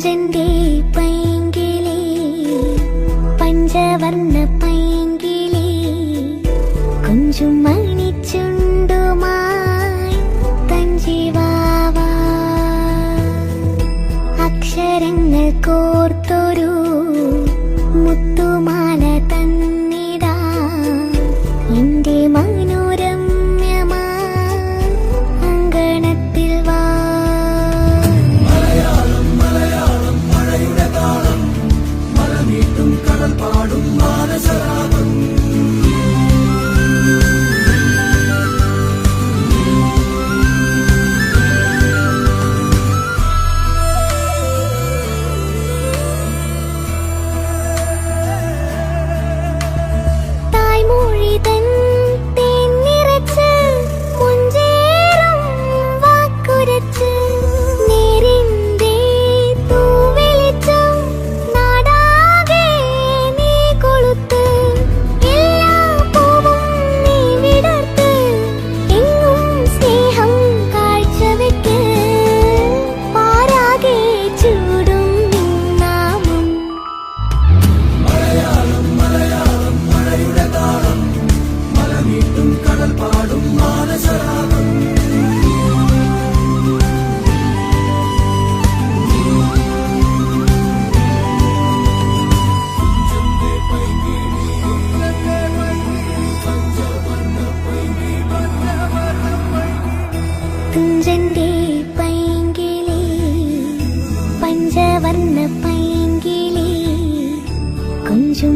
തുഞ്ചന്റെ പൈങ്കിളി പഞ്ചവർണ്ണ പൈങ്കിളി കുഞ്ചും മണിച്ചുണ്ടുമായി തഞ്ചിവാവാ അക്ഷരങ്ങൾ കോർത്തൊരു മുത്തുമാല തന്നിടാ എന്റെ മനോരമ്യമാ അങ്കണത്തിൽ വാ. മലയാളം മലയാളം മഴയുടെ താളം മലനീട്ടും കടൽ പാടും മാനസരാഗം. തുഞ്ചന്റെ പൈങ്കിളി പഞ്ചവർണ്ണ പൈങ്കിളി കുഞ്ചും